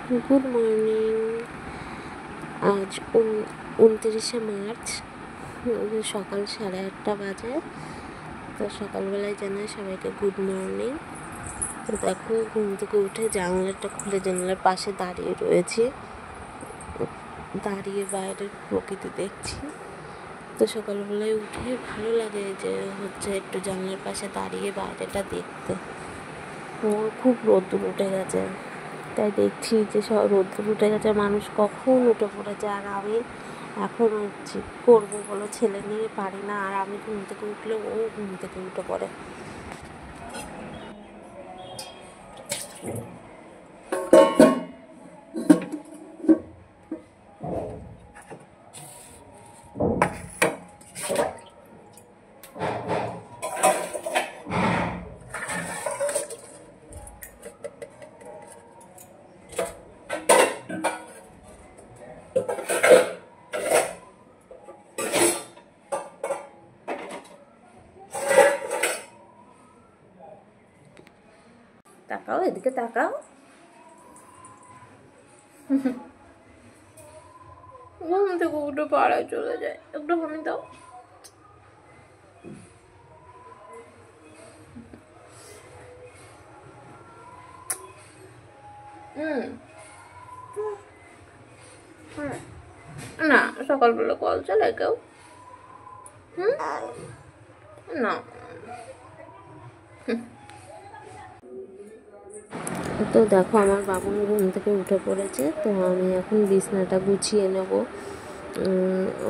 Good morning. আজ 29শে March, সকাল 8:30 বাজে। তো সকালবেলায় জানাই সবাইকে গুড মর্নিং। তো দেখো, ঘুম থেকে উঠে জানলাটা খুলে জানলার পাশে দাঁড়িয়ে রয়েছি, দাঁড়িয়ে বাইরের প্রকৃতি দেখছি। তো সকালবেলায় উঠে ভালো লাগে যে একটু জানলার পাশে দাঁড়িয়ে বাইরেটা দেখতে। ওর খুব রোদ্দুর উঠে গেছে, তাই দেখছি যে সব রোদ্দুর উঠে গেছে, মানুষ কখন উঠে পড়েছে, আর আমি এখন উঠছি। করবো বলো, ছেলে নিয়ে পারি না। আর আমি ঘুম থেকে উঠলে ও ঘুম থেকে উঠে পড়ে। তাকাও, এদিকে তাকাও। ঘুম থেকে উঠে পাড়ায় চলে যায়, একটু হামি দাও। না, সকালবেলা কল চালায় কেউ? না। তো দেখো, আমার বাবু ঘুম থেকে উঠে পড়েছে। তো আমি এখন বিছনাটা গুছিয়ে নেব।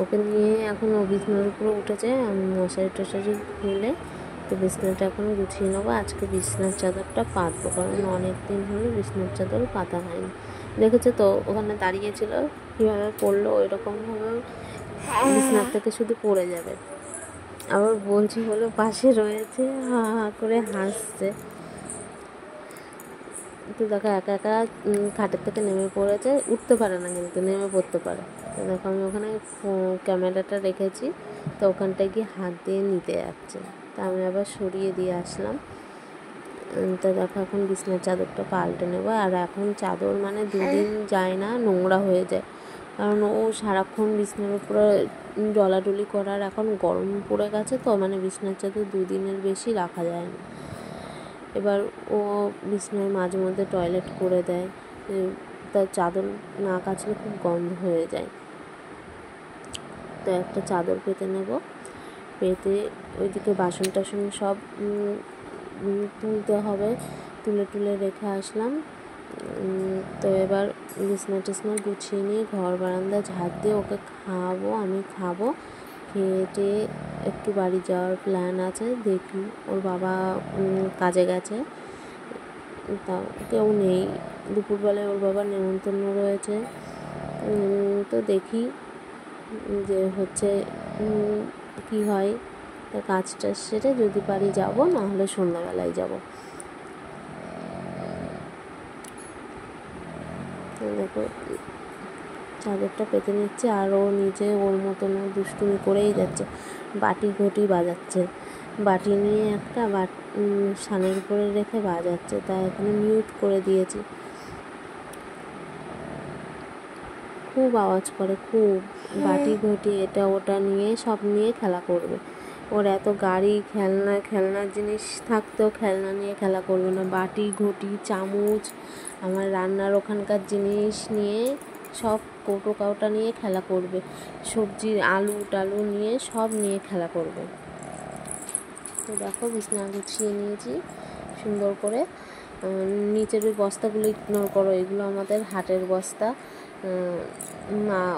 ওকে নিয়ে এখন ও বিছনার উপরে উঠেছে, আমি মশারি টশারি খুলে তো বিছনাটা এখন গুছিয়ে নেবো। আজকে বিছনার চাদরটা পাতবো, কারণ অনেক দিন হলো বিছনার চাদর পাতা হয়নি। দেখেছো তো, ওখানে দাঁড়িয়েছিল, কীভাবে পড়লো ওইরকমভাবে বিছনার থেকে শুধু পড়ে যাবে। আবার বলছি হলো পাশে রয়েছে, হা হা করে হাসছে। তো দেখো, একা একা খাটের থেকে নেমে পড়েছে, উঠতে পারে না কিন্তু নেমে পড়তে পারে। তো দেখো, আমি ওখানে ক্যামেরাটা রেখেছি, তো ওখানটায় গিয়ে হাত দিয়ে নিতে যাচ্ছে। তা আমি আবার সরিয়ে দিয়ে আসলাম। তো দেখো, এখন বিছনার চাদরটা পাল্টে নেবো। আর এখন চাদর মানে 2 দিন যায় না নোংরা হয়ে যায়, কারণ ও সারাক্ষণ বিছনার উপরে ডলাডলি করার, এখন গরম পড়ে গেছে তো, মানে বিছনার চাদর 2 দিনের বেশি রাখা যায় না। এবার ও বিছনায় মাঝে মধ্যে টয়লেট করে দেয়, তার চাদর না কাচলে খুব গন্ধ হয়ে যায়। তো একটা চাদর পেতে নেব, পেতে ওইদিকে বাসন টাসন সব তুলতে হবে, তুলে রেখে আসলাম। তো এবার বিছনা টিছনা গুছিয়ে নিয়ে ঘর বারান্দা ঝাড় দিয়ে ওকে খাওয়াবো, আমি খাবো। খেয়ে একটু বাড়ি যাওয়ার প্ল্যান আছে, দেখি। ওর বাবা কাজে গেছে, তা কেউ নেই। দুপুরবেলায় ওর বাবার নেমন্তন্ন রয়েছে, তো দেখি যে কি হয়। তা কাজটা সেরে যদি পারি যাবো, নাহলে সন্ধ্যাবেলায় যাবো। দেখো, চাদরটা পেতে নিচ্ছে, আর ও নিজে ওর মতন দুষ্টুমি করেই যাচ্ছে, বাটি ঘটি বাজাচ্ছে। বাটি নিয়ে একটা সানের উপরে রেখে বাজাচ্ছে, তাই এখানে মিউট করে দিয়েছি। খুব আওয়াজ করে, খুব। বাটি ঘটি এটা ওটা নিয়ে সব নিয়ে খেলা করবে। ওর এত গাড়ি, খেলনার জিনিস থাকতেও খেলনা নিয়ে খেলা করবে না। বাটি ঘটি চামচ, আমার রান্নার ওখানকার জিনিস নিয়ে, সব কৌটো কাউটা নিয়ে খেলা করবে। সবজির আলু টালু নিয়ে সব নিয়ে খেলা করবে। তো দেখো, বিছনা গুছিয়ে নিয়েছি সুন্দর করে। নিচের ওই বস্তাগুলো ইগনোর করো, এগুলো আমাদের হাটের বস্তা।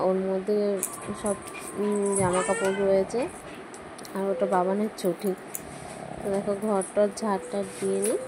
ওর মধ্যে সব জামা কাপড় রয়েছে, আর ওটা বাবানের চটি। তো দেখো, ঘরটার ঝাড়টা দিয়ে নিই।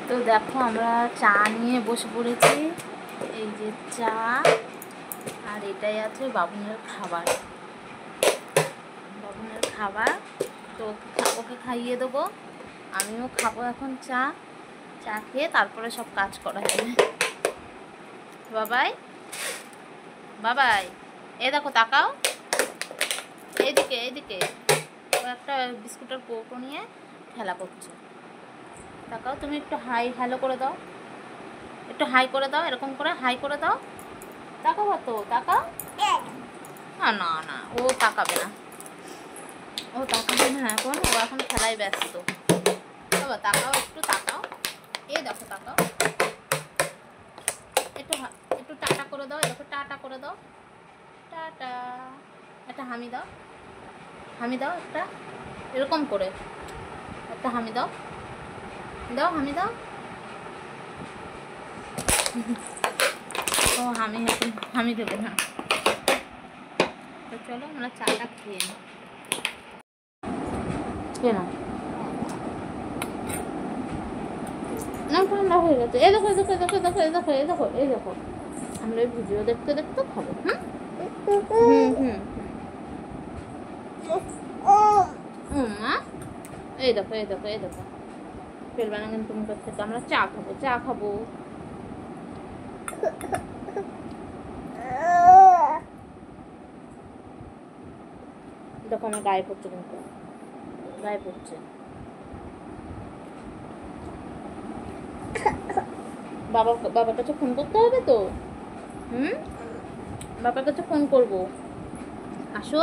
তো দেখো আমরা চা নিয়ে বসে পড়েছি, এই যে চা, আর এটাই আছে বাবুনের খাবার। তো ওকে খাইয়ে দেবো, আমিও খাবো এখন চা খেয়ে তারপরে সব কাজ করা যাবে। বাবাই বাবাই, এ দেখো তাকাও, এইদিকে ও একটা বিস্কুটের কৌটো নিয়ে খেলা করছে। তাকাও, তুমি একটু হ্যালো করে দাও, একটু হাই করে দাও, এরকম করে হাই করে দাও। তাকাও তো, তাকাও। না না, ও তাকাবে না এখন, ও এখন খেলায় ব্যস্ত। বাবা তাকাও, একটু তাকাও, দেখো তাকাও, একটু টাটা করে দাও, এরকম টাটা করে দাও, টাটা। একটা হামি দাও একটা, এরকম করে একটা হামি দাও, হামি দাও। ও হামি দেবে না। তো চলো আমরা চাটা খেয়ে নিই। না ঠান্ডা হয়ে গেছে। এই দেখো আমরা ভিডিও দেখতে খাবো। এই দেখো ফেলবে না কিন্তু মুখের থেকে। আমরা চা খাবো। দেখো আমার গায়ে পড়ছে, কিন্তু গায়ে পড়ছে। বাবার কাছে ফোন করতে হবে তো। বাবার কাছে ফোন করবো, আসো।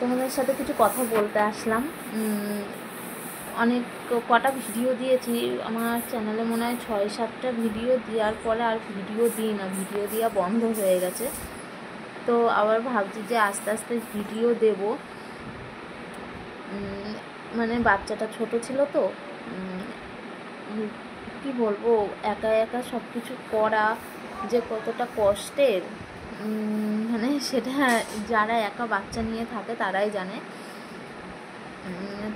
তোমাদের সাথে কিছু কথা বলতে আসলাম। অনেক কটা ভিডিও দিয়েছি আমার চ্যানেলে, মনে হয় 6-7টা ভিডিও দেওয়ার পরে আর ভিডিও দিই না, ভিডিও দেওয়া বন্ধ হয়ে গেছে। তো আবার ভাবছি যে আস্তে আস্তে ভিডিও দেব। মানে বাচ্চাটা ছোট ছিল তো, কি বলবো, একা সব কিছু করা যে কতটা কষ্টের, মানে সেটা যারা একা বাচ্চা নিয়ে থাকে তারাই জানে।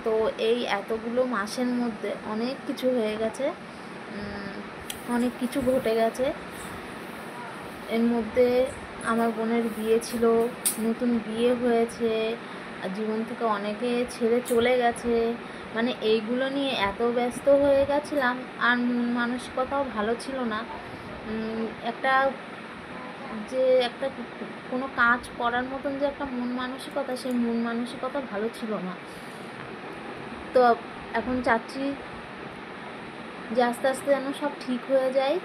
তো এই এতগুলো মাসের মধ্যে অনেক কিছু হয়ে গেছে, অনেক কিছু ঘটে গেছে। এর মধ্যে আমার বোনের বিয়ে ছিল, নতুন বিয়ে হয়েছে, জীবন থেকে অনেকে ছেড়ে চলে গেছে। মানে এইগুলো নিয়ে এত ব্যস্ত হয়ে গেছিলাম, আর মন মানসিকতাও ভালো ছিল না। একটা কোনো কাজ করার মতন যে একটা মন মানসিকতা, সেই মন মানসিকতা ভালো ছিল না। তো এখন চাচ্ছি যে আস্তে আস্তে যেন সব ঠিক হয়ে যায়।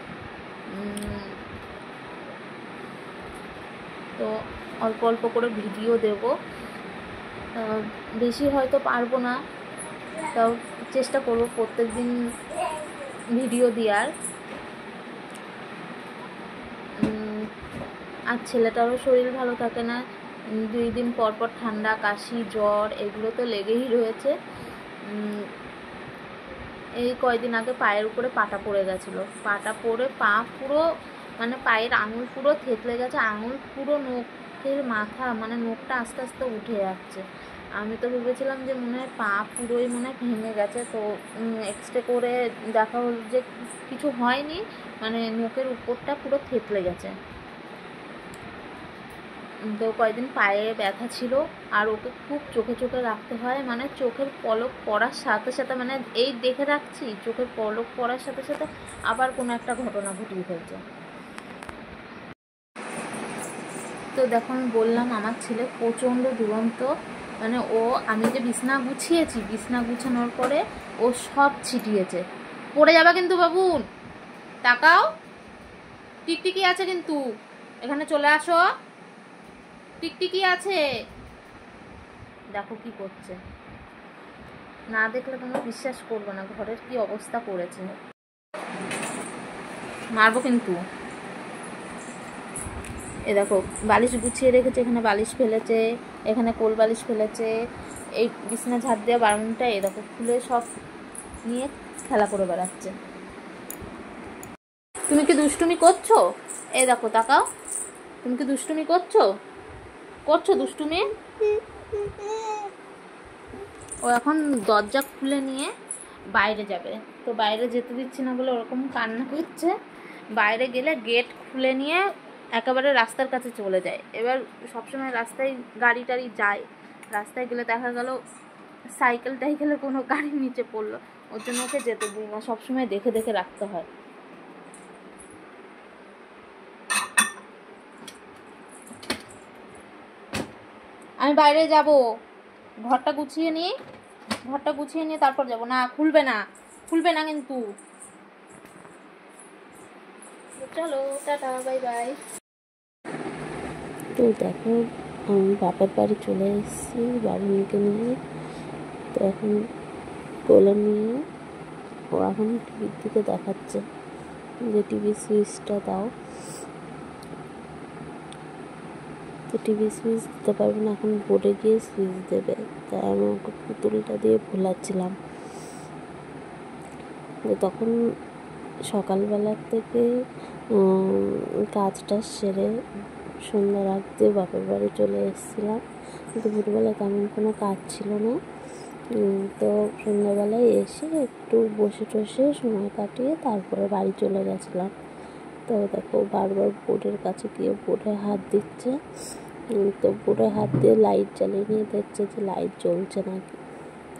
তো অল্প অল্প করে ভিডিও দেব, বেশি হয়তো পারবো না, তাও চেষ্টা করবো প্রত্যেক দিন ভিডিও দেওয়ার। আর ছেলেটারও শরীর ভালো থাকে না, 2 দিন পর ঠান্ডা, কাশি, জ্বর এগুলো তো লেগেই রয়েছে। এই কয়দিন আগে পায়ের উপরে পাটা পড়ে গেছিলো, পাটা পড়ে পা পুরো, মানে পায়ের আঙুল পুরো থেতলে গেছে, আঙুল পুরো নখের মাথা, মানে নখটা আস্তে আস্তে উঠে যাচ্ছে। আমি তো ভেবেছিলাম যে মনে হয় পা পুরোই মনে হয় ভেঙে গেছে। তো এক্সরে করে দেখা হলো যে কিছু হয়নি, মানে নখের উপরটা পুরো থেতলে গেছে। তো কয়েকদিন পায়ে ব্যথা ছিল, আর ওকে খুব চোখে রাখতে হয়, মানে চোখের পলক পড়ার সাথে সাথে, মানে এই দেখে রাখছি, চোখের পলক পড়ার সাথে সাথে আবার কোনো একটা ঘটনা ঘটিয়ে ফেলছে। তো দেখো আমি বললাম আমার ছেলে প্রচণ্ড দুরন্ত, মানে আমি যে বিছনা গুছিয়েছি, বিছনা গুছানোর পরে ও সব ছিটিয়েছে। পড়ে যাবে কিন্তু বাবুন, তাকাও, টিকটিকি আছে কিন্তু, এখানে চলে আসো, টিকটিকি আছে। দেখো কি করছে, না দেখলে তোমরা বিশ্বাস করবে না ঘরের কি অবস্থা করেছে। মারবো কিন্তু। এ দেখো বালিশ গুছিয়ে রেখেছে, এখানে বালিশ ফেলেছে, এখানে কোল বালিশ ফেলেছে, এই বিছানা ঝাড় দেওয়া বারান্দাটা এ দেখো খুলে সব নিয়ে খেলা করে বেড়াচ্ছে। তুমি কি দুষ্টুমি করছো? এই দেখো তাকাও, তুমি কি দুষ্টুমি করছো? দুষ্টুমি? ও এখন দরজা খুলে নিয়ে বাইরে যাবে, তো বাইরে যেতে দিচ্ছি না বলে ওরকম কান্না করছে। বাইরে গেলে গেট খুলে নিয়ে একেবারে রাস্তার কাছে চলে যায়। এবার সবসময় রাস্তায় গাড়ি টাড়ি যায়, রাস্তায় গেলে দেখা গেল সাইকেল টাইকেলে কোনো গাড়ির নিচে পড়লো, ওর জন্য ওকে যেতে দিই না, সবসময় দেখে দেখে রাখতে হয়। আমি বাইরে যাব, ঘরটা গুছিয়ে নিয়ে তারপর যাব। না, খুলবে না কিন্তু। চলো টাটা, বাই বাই। তো দেখো আমি বাপের বাড়ি চলে এসেছি বাবুকে নিয়ে। তো এখন কোলে নিয়ে ও এখন টিভির দিকে দেখাচ্ছে যে টিভি সুইচটা দাও। তো টিভি সুইচ দিতে পারবে না, এখন বোর্ডে গিয়ে সুইচ দেবে। তাই আমি ওকে পুতুলটা দিয়ে ভোলাচ্ছিলাম। তখন সকালবেলার থেকে কাজটা সেরে সন্ধ্যার আগ দিয়ে বাপের বাড়ি চলে এসেছিলাম। দুপুরবেলা তেমন কোনো কাজ ছিল না। তো সন্ধ্যাবেলায় এসে একটু বসে টসে সময় কাটিয়ে তারপরে বাড়ি চলে গেছিলাম। তো দেখো বারবার বোর্ডের কাছে গিয়ে বোর্ডে হাত দিচ্ছে। তো বোর্ডে হাত দিয়ে লাইট জ্বালিয়ে নিয়ে দেখছে যে লাইট জ্বলছে নাকি।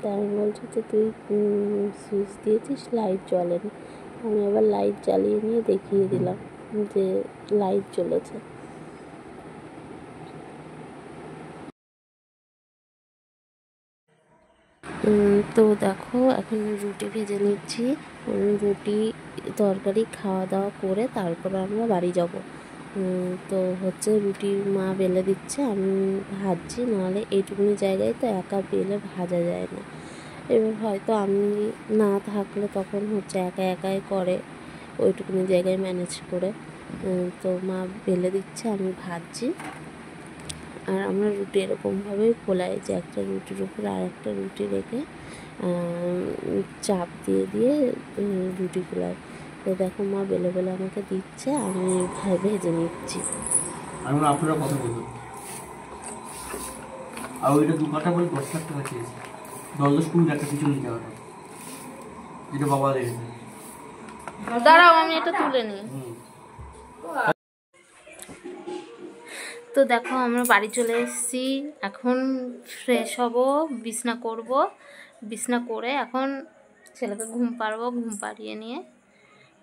তাই আমি বলছি যে তুই সুইচ দিয়েছিস, লাইট জ্বলেনি। আমি আবার লাইট জ্বালিয়ে নিয়ে দেখিয়ে দিলাম যে লাইট জ্বলেছে। তো দেখো এখন রুটি ভেজে নিচ্ছি। রুটি তরকারি খাওয়া দাওয়া করে তারপরে আমরা বাড়ি যাব। তো হচ্ছে রুটি মা বেলে দিচ্ছে, আমি ভাজছি। নাহলে এইটুকুনি জায়গায় তো একা বেলে ভাজা যায় না। এবার হয়তো আমি না থাকলে তখন হচ্ছে একাই করে ওইটুকুনি জায়গায় ম্যানেজ করে। তো মা বেলে দিচ্ছে, আমি ভাজছি। আর আমরা রুটি এরকমভাবেই ফোলাই যে একটা রুটির উপরে আর একটা রুটি রেখে চাপ দিয়ে রুটি ফোলাই। তো দেখো মা বেলে আমাকে দিচ্ছে, আমি ভেজে নিচ্ছি। আপনারা কথা বলুন। আর ওইটা দু কাটা বলে 10 লাখ টাকা চেয়েছে। 10 মিনিট একটা কিছু নিতে হবে, যেটা বাবা দেখেছে। দাঁড়াও আমি এটা তুলে নিই। তো দেখো আমরা বাড়ি চলে এসেছি, এখন ফ্রেশ হব, বিছনা করব। বিছনা করে এখন ছেলেকে ঘুম পাড়াবো, ঘুম পাড়িয়ে নিয়ে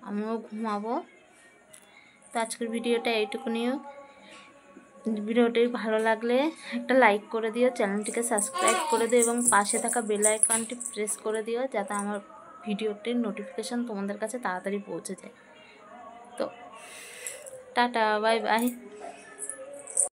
আমিও ঘুমাবো। তো আজকের ভিডিওটা এইটুকুনি। ভিডিওটি ভালো লাগলে একটা লাইক করে দিও, চ্যানেলটিকে সাবস্ক্রাইব করে দিও এবং পাশে থাকা বেল আইকনটি প্রেস করে দিও যাতে আমার ভিডিওটির নোটিফিকেশান তোমাদের কাছে তাড়াতাড়ি পৌঁছে যায়। তো টাটা, বাই বাই।